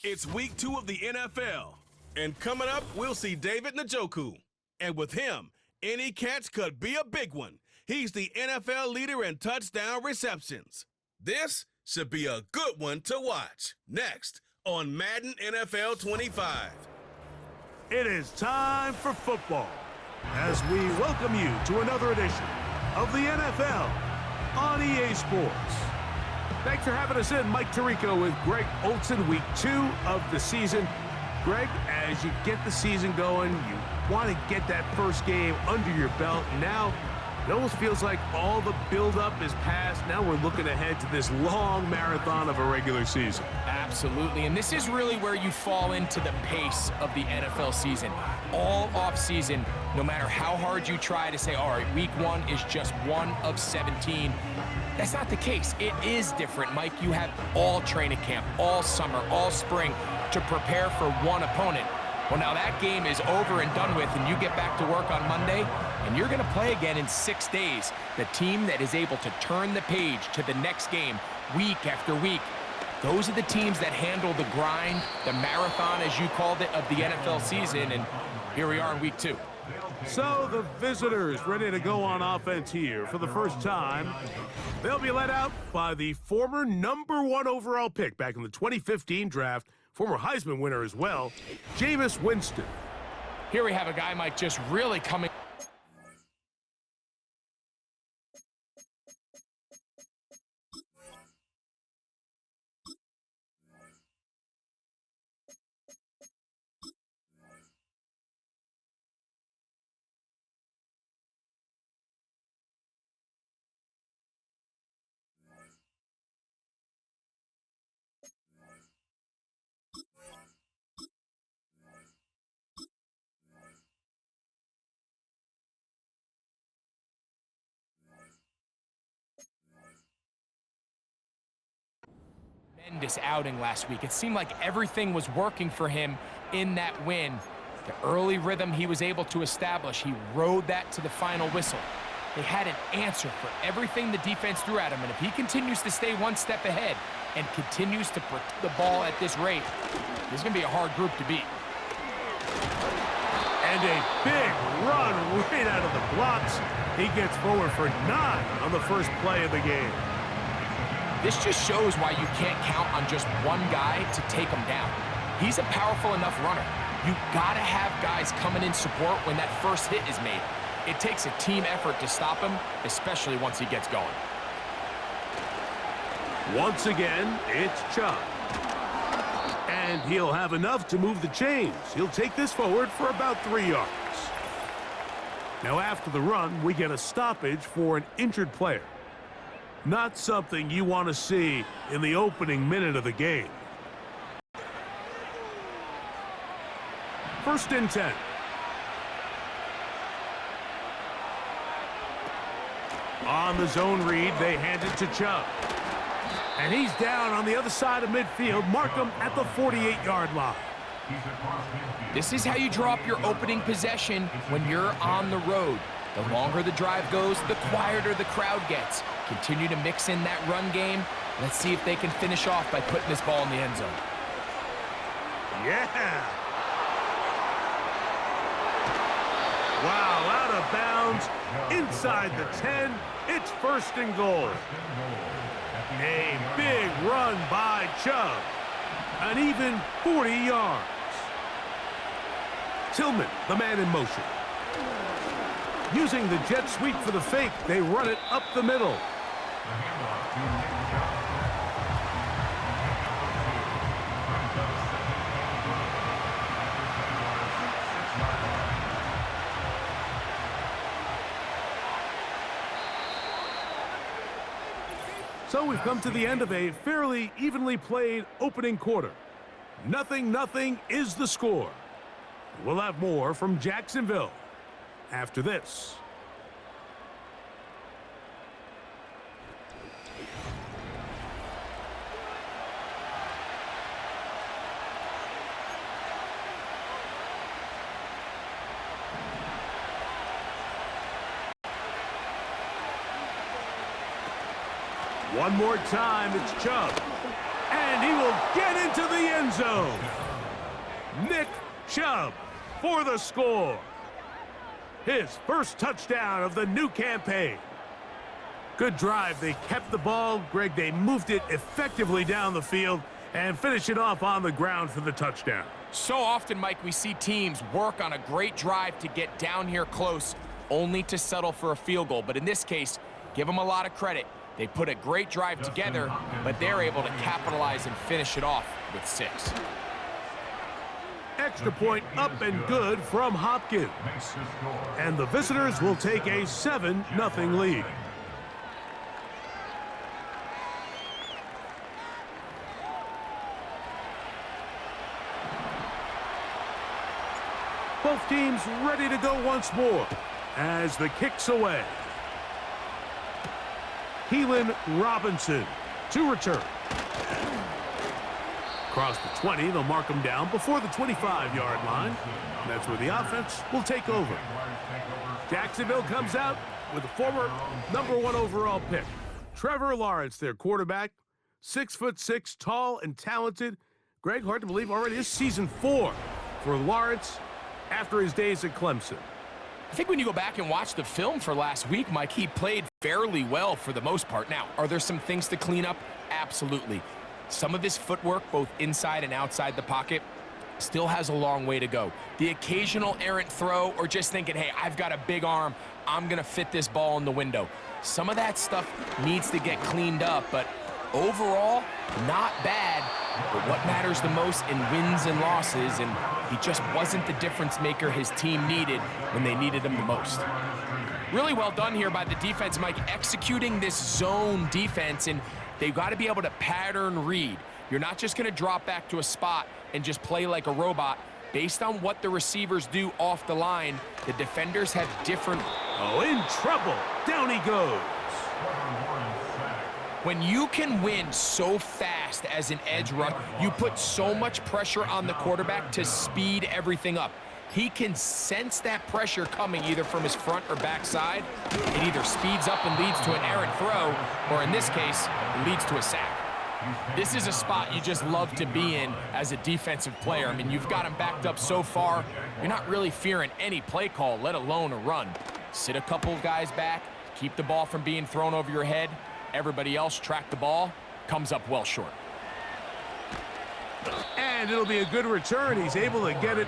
It's week 2 of the NFL. And coming up, we'll see David Njoku. And with him, any catch could be a big one. He's the NFL leader in touchdown receptions. This should be a good one to watch. Next on Madden NFL 25. It is time for football as we welcome you to another edition of the NFL on EA Sports. Thanks for having us in. Mike Tirico with Greg Olson, week 2 of the season. Greg, as you get the season going, you want to get that first game under your belt. Now, it almost feels like all the build-up is past. Now we're looking ahead to this long marathon of a regular season. Absolutely, and this is really where you fall into the pace of the NFL season. All off-season, no matter how hard you try to say, all right, week 1 is just 1 of 17. That's not the case. It is different, Mike. You have all training camp, all summer, all spring to prepare for one opponent. Well, now that game is over and done with, and you get back to work on Monday, and you're going to play again in 6 days. The team that is able to turn the page to the next game week after week, those are the teams that handle the grind, the marathon, as you called it, of the NFL season, and here we are in week 2. So the visitors ready to go on offense here for the first time. They'll be led out by the former #1 overall pick back in the 2015 draft, former Heisman winner as well, Jameis Winston. Here we have a guy, Mike, just really coming. Tremendous outing last week. It seemed like everything was working for him in that win. The early rhythm he was able to establish, he rode that to the final whistle. They had an answer for everything the defense threw at him, and if he continues to stay one step ahead and continues to protect the ball at this rate, this is going to be a hard group to beat. And a big run right out of the blocks. He gets forward for 9 on the first play of the game. This just shows why you can't count on just one guy to take him down. He's a powerful enough runner. You gotta have guys coming in support when that first hit is made. It takes a team effort to stop him, especially once he gets going. Once again, it's Chubb. And he'll have enough to move the chains. He'll take this forward for about 3 yards. Now after the run, we get a stoppage for an injured player. Not something you want to see in the opening minute of the game. 1st and 10. On the zone read, they hand it to Chubb. And he's down on the other side of midfield. Mark him at the 48-yard line. This is how you draw up your opening possession when you're on the road. The longer the drive goes, the quieter the crowd gets. Continue to mix in that run game. Let's see if they can finish off by putting this ball in the end zone. Yeah! Wow, out of bounds, inside the 10, it's 1st and goal. A big run by Chubb, an even 40 yards. Tillman, the man in motion. Using the jet sweep for the fake, they run it up the middle. So we've come to the end of a fairly evenly played opening quarter. 0-0 is the score. We'll have more from Jacksonville after this. One more time, it's Chubb. And And he will get into the end zone. Nick Chubb for the score. His first touchdown of the new campaign. Good drive. They kept the ball. Greg, they moved it effectively down the field and finished it off on the ground for the touchdown. So often, Mike, we see teams work on a great drive to get down here close, only to settle for a field goal. But in this case, give them a lot of credit. They put a great drive together, but they're able to capitalize and finish it off with 6. Extra point up and good from Hopkins. And the visitors will take a 7-0 lead. Both teams ready to go once more as the kick's away. Keelan Robinson to return. Across the 20, they'll mark him down before the 25-yard line. And that's where the offense will take over. Jacksonville comes out with the former #1 overall pick. Trevor Lawrence, their quarterback, 6'6", tall and talented. Greg, hard to believe already is season 4 for Lawrence after his days at Clemson. I think when you go back and watch the film for last week, Mike, he played fairly well for the most part. Now, are there some things to clean up? Absolutely. Some of his footwork, both inside and outside the pocket, still has a long way to go. The occasional errant throw or just thinking, hey, I've got a big arm, I'm going to fit this ball in the window. Some of that stuff needs to get cleaned up, but overall, not bad. But what matters the most in wins and losses, and he just wasn't the difference maker his team needed when they needed him the most. Really well done here by the defense, Mike, executing this zone defense, and they've got to be able to pattern read. You're not just going to drop back to a spot and just play like a robot. Based on what the receivers do off the line, the defenders have different... Oh, in trouble. Down he goes. When you can win so fast as an edge rush, you put so much pressure on the quarterback to speed everything up. He can sense that pressure coming either from his front or back side. It either speeds up and leads to an errant throw, or in this case, it leads to a sack. This is a spot you just love to be in as a defensive player. I mean, you've got him backed up so far, you're not really fearing any play call, let alone a run. Sit a couple of guys back, keep the ball from being thrown over your head. Everybody else track the ball, comes up well short. And it'll be a good return. He's able to get it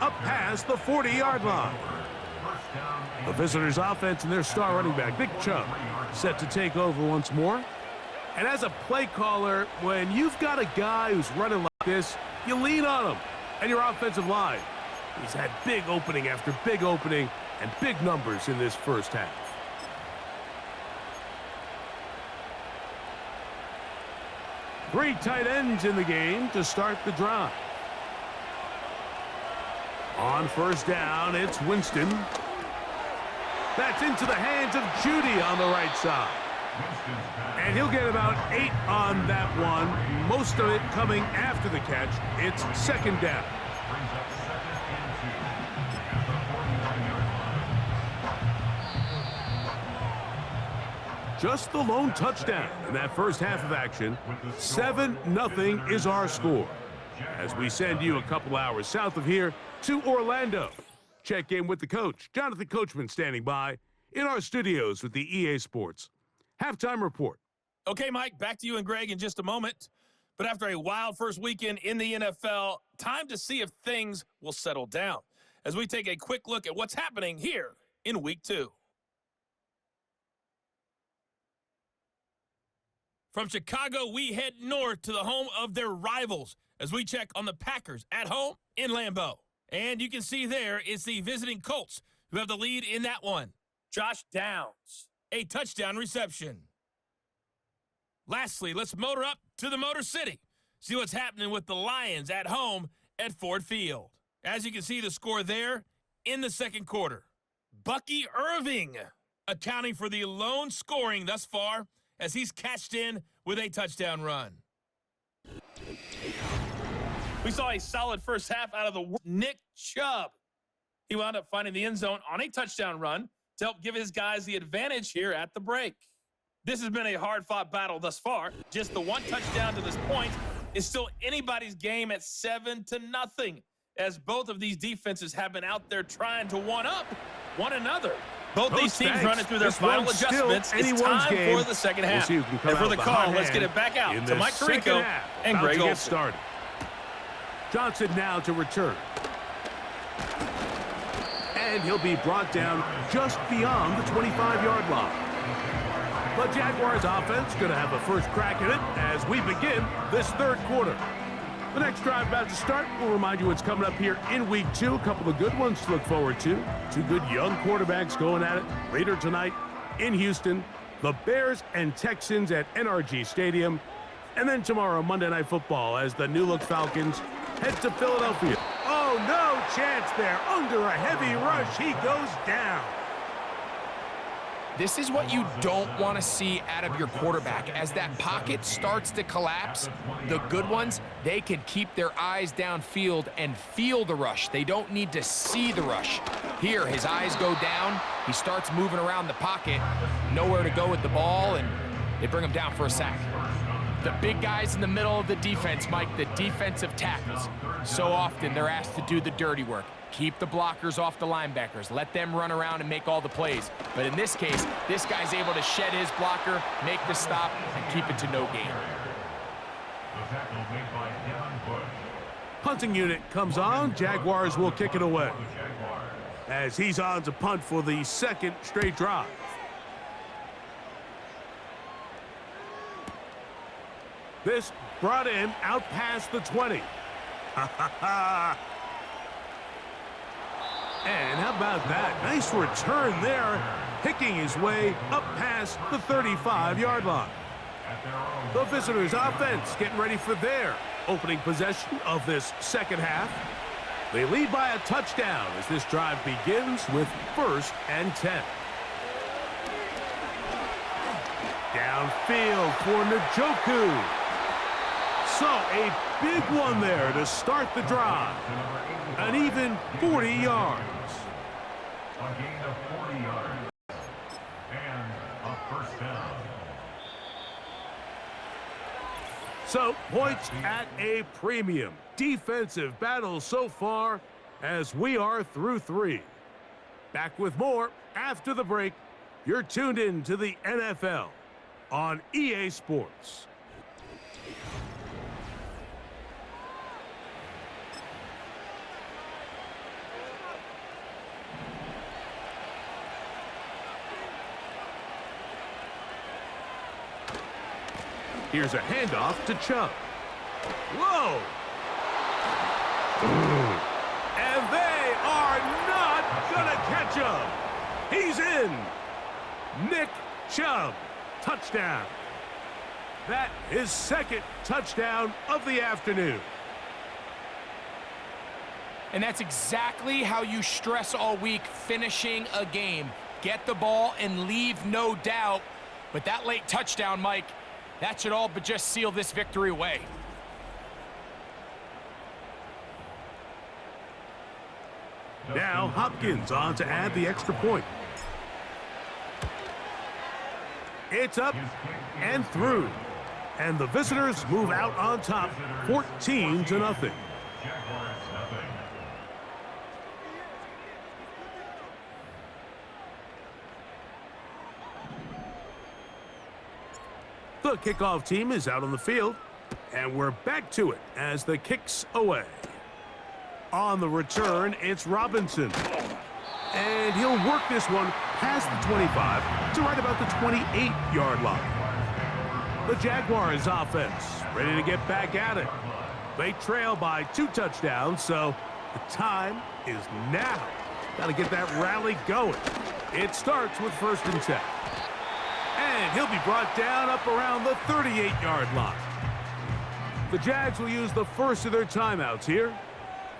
up past the 40-yard line. The visitors' offense and their star running back, Nick Chubb, set to take over once more. And as a play caller, when you've got a guy who's running like this, you lean on him and your offensive line. He's had big opening after big opening and big numbers in this first half. Three tight ends in the game to start the drive. On first down, it's Winston. That's into the hands of Judy on the right side. And he'll get about 8 on that one, most of it coming after the catch. It's second down. Just the lone touchdown in that first half of action. 7-0 is our score. As we send you a couple hours south of here to Orlando. Check in with the coach, Jonathan Coachman, standing by in our studios with the EA Sports Halftime Report. Okay, Mike, back to you and Greg in just a moment. But after a wild first weekend in the NFL, time to see if things will settle down as we take a quick look at what's happening here in Week 2. From Chicago, we head north to the home of their rivals as we check on the Packers at home in Lambeau. And you can see there it's the visiting Colts who have the lead in that one. Josh Downs, a touchdown reception. Lastly, let's motor up to the Motor City. See what's happening with the Lions at home at Ford Field. As you can see the score there in the second quarter. Bucky Irving accounting for the lone scoring thus far as he's cashed in with a touchdown run. We saw a solid first half out of the Nick Chubb. He wound up finding the end zone on a touchdown run to help give his guys the advantage here at the break. This has been a hard-fought battle thus far. Just the one touchdown to this point It's still anybody's game at 7-0, as both of these defenses have been out there trying to one-up one another. Both these teams running through their final adjustments. It's time for the second half. And for the call, let's get it back out to Mike Tirico and Greg Olsen. Started. Johnson now to return. And he'll be brought down just beyond the 25-yard line. The Jaguars offense going to have the first crack at it as we begin this third quarter. The next drive about to start. We'll remind you what's coming up here in Week 2. A couple of good ones to look forward to. Two good young quarterbacks going at it later tonight in Houston. The Bears and Texans at NRG Stadium. And then tomorrow, Monday Night Football, as the new-look Falcons head to Philadelphia. Oh, no chance there. Under a heavy rush, he goes down. This is what you don't want to see out of your quarterback. As that pocket starts to collapse, the good ones, they can keep their eyes downfield and feel the rush. They don't need to see the rush. Here, his eyes go down. He starts moving around the pocket, nowhere to go with the ball, and they bring him down for a sack. The big guys in the middle of the defense, Mike, the defensive tackles. So often they're asked to do the dirty work. Keep the blockers off the linebackers. Let them run around and make all the plays. But in this case, this guy's able to shed his blocker, make the stop, and keep it to no gain. Punting unit comes on. Jaguars will kick it away as he's on to punt for the second straight drive. This brought in out past the 20. And how about that? Nice return there, picking his way up past the 35-yard line. The visitors' offense getting ready for their opening possession of this second half. They lead by a touchdown as this drive begins with 1st and 10. Downfield for Njoku. So a big one there to start the drive. An even 40 yards. A gain of 40 yards and a first down. So points at a premium. Defensive battle so far as we are through 3. Back with more after the break. You're tuned in to the NFL on EA Sports. Here's a handoff to Chubb. Whoa! And they are not gonna catch him. He's in. Nick Chubb, touchdown. That is second touchdown of the afternoon. And that's exactly how you stress all week, finishing a game. Get the ball and leave no doubt. But that late touchdown, Mike, that should all but just seal this victory away. Now Hopkins on to add the extra point. It's up and through. And the visitors move out on top, 14-0. Jaguars 0. The kickoff team is out on the field, and we're back to it as the kick's away. On the return, it's Robinson. And he'll work this one past the 25 to right about the 28-yard line. The Jaguars offense ready to get back at it. They trail by 2 touchdowns, so the time is now. Got to get that rally going. It starts with 1st and 10. And he'll be brought down up around the 38-yard line. The Jags will use the first of their timeouts here.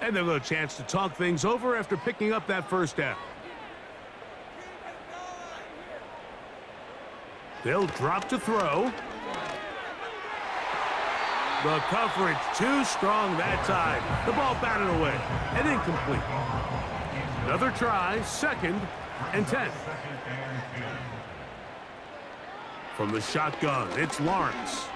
And they'll have a chance to talk things over after picking up that first down. They'll drop to throw. The coverage too strong that time. The ball batted away and incomplete. Another try, 2nd and 10. From the shotgun, it's Lawrence.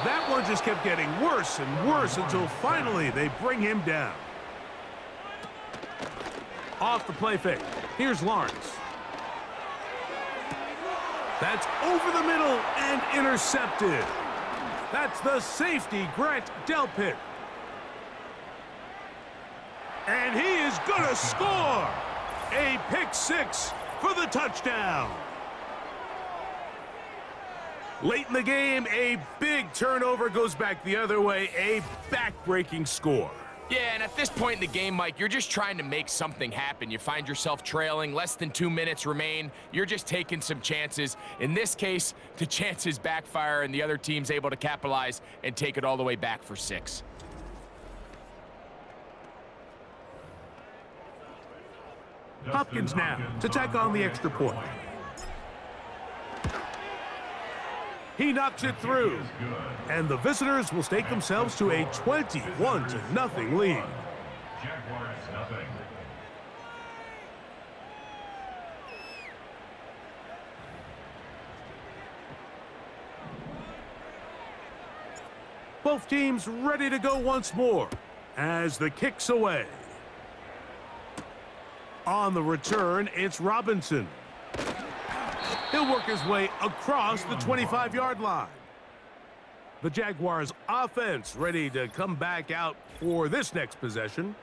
That one just kept getting worse and worse until finally they bring him down. Off the play fake. Here's Lawrence. That's over the middle and intercepted. That's the safety, Grant Delpit. And he is going to score. A pick six for the touchdown. Late in the game, a big turnover goes back the other way. A back-breaking score. Yeah, and at this point in the game, Mike, you're just trying to make something happen. You find yourself trailing, less than 2 minutes remain. You're just taking some chances. In this case, the chances backfire, and the other team's able to capitalize and take it all the way back for 6. Hopkins now to tack on the extra point. He knocks it through, and the visitors will stake themselves to a 21-0 lead. Jaguars nothing. Both teams ready to go once more as the kick's away. On the return, it's Robinson. He'll work his way across the 25-yard line. The Jaguars offense ready to come back out for this next possession.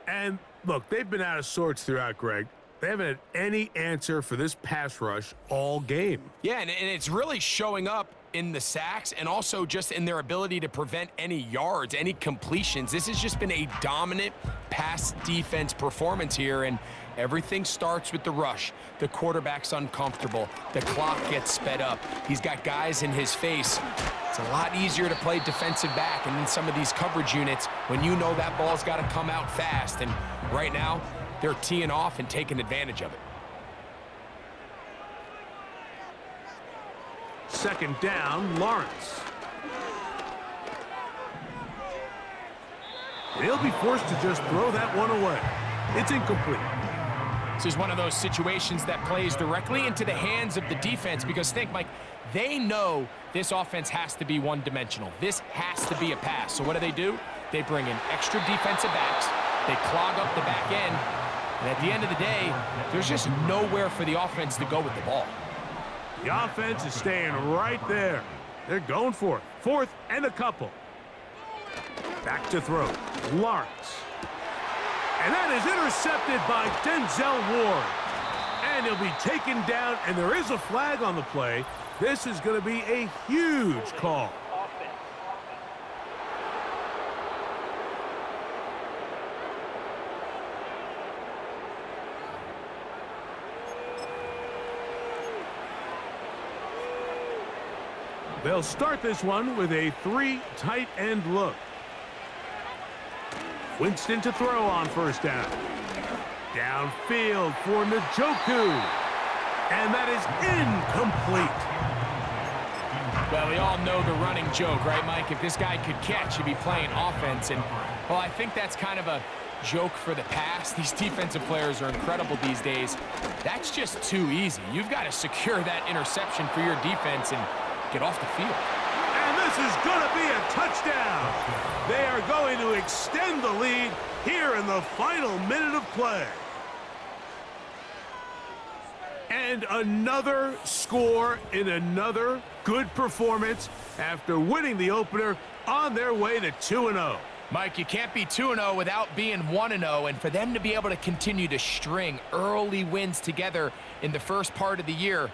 And look, they've been out of sorts throughout, Greg. They haven't had any answer for this pass rush all game. Yeah, and it's really showing up in the sacks and also just in their ability to prevent any yards, any completions. This has just been a dominant pass defense performance here, and everything starts with the rush. The quarterback's uncomfortable. The clock gets sped up. He's got guys in his face. It's a lot easier to play defensive back and in some of these coverage units when you know that ball's got to come out fast. And right now, they're teeing off and taking advantage of it. Second down, Lawrence. He'll be forced to just throw that one away. It's incomplete. This is one of those situations that plays directly into the hands of the defense because think, Mike, they know this offense has to be one-dimensional. This has to be a pass. So what do? They bring in extra defensive backs. They clog up the back end. And at the end of the day, there's just nowhere for the offense to go with the ball. The offense is staying right there. They're going for it. 4th and a couple. Back to throw. Lawrence. And that is intercepted by Denzel Ward. And he'll be taken down, and there is a flag on the play. This is going to be a huge call. They'll start this one with a 3 tight end look. Winston to throw on first down. Downfield for Njoku. And that is incomplete. Well, we all know the running joke, right, Mike? If this guy could catch, he'd be playing offense. And, well, I think that's kind of a joke for the past. These defensive players are incredible these days. That's just too easy. You've got to secure that interception for your defense and get off the field. And this is going to be a touchdown. They are going to extend the lead here in the final minute of play. And another score in another good performance after winning the opener on their way to 2-0. Mike, you can't be 2-0 without being 1-0, and for them to be able to continue to string early wins together in the first part of the year,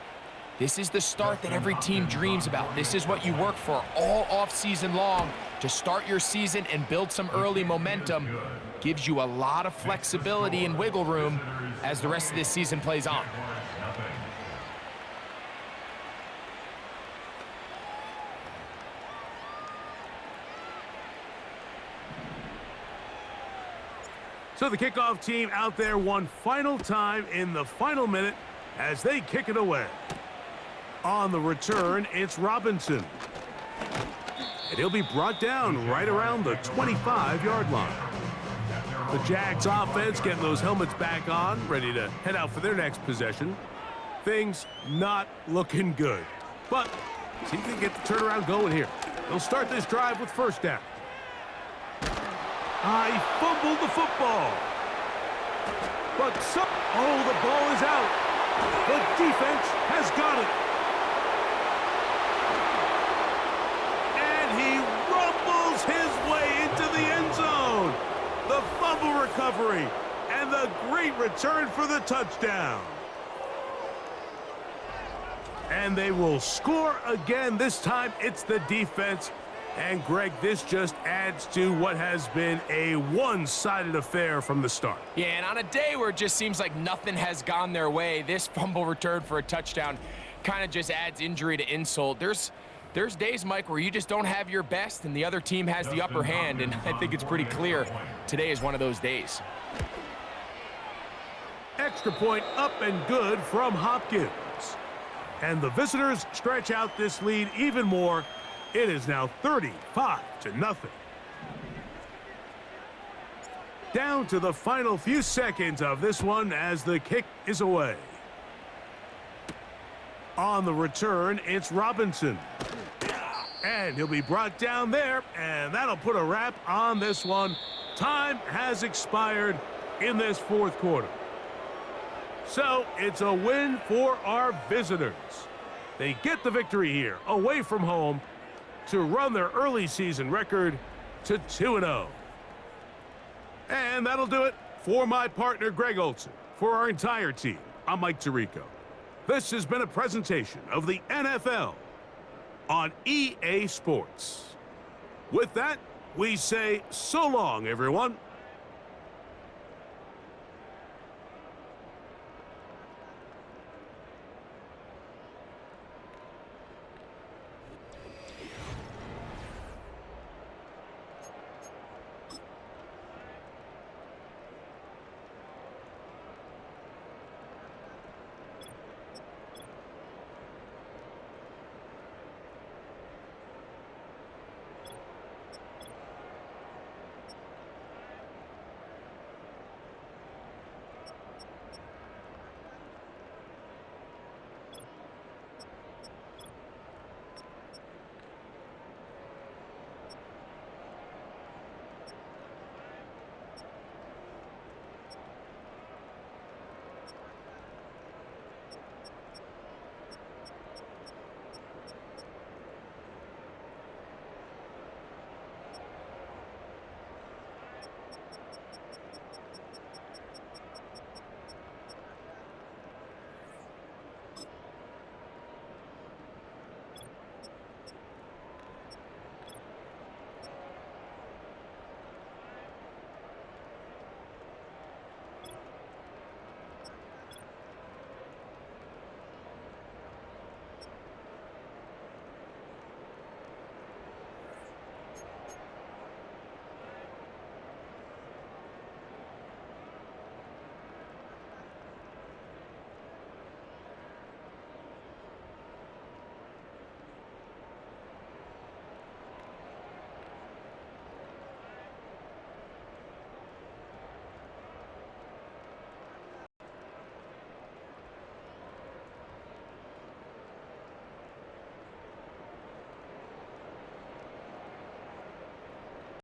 this is the start that every team dreams about. This is what you work for all off-season long to start your season and build some early momentum. Gives you a lot of flexibility and wiggle room as the rest of this season plays on. So the kickoff team out there one final time in the final minute as they kick it away. On the return, it's Robinson. And he'll be brought down right around the 25-yard line. The Jags offense getting those helmets back on, ready to head out for their next possession. Things not looking good. But see if they can get the turnaround going here. They'll start this drive with first down. He fumbled the football. But the ball is out. The defense has got it. And he rumbles his way into the end zone. The fumble recovery and the great return for the touchdown. And they will score again. This time it's the defense. And Greg, this just adds to what has been a one-sided affair from the start. Yeah, and on a day where it just seems like nothing has gone their way, this fumble return for a touchdown kind of just adds injury to insult. There's days, Mike, where you just don't have your best and the other team has the upper hand, and I think it's pretty clear today is one of those days. Extra point up and good from Hopkins. And the visitors stretch out this lead even more. It is now 35-0. Down to the final few seconds of this one as the kick is away. On the return, it's Robinson. And he'll be brought down there, and that'll put a wrap on this one. Time has expired in this fourth quarter. So it's a win for our visitors. They get the victory here, away from home, to run their early season record to 2-0. And that'll do it for my partner, Greg Olson. For our entire team, I'm Mike Tirico. This has been a presentation of the NFL on EA Sports. With that, we say so long, everyone.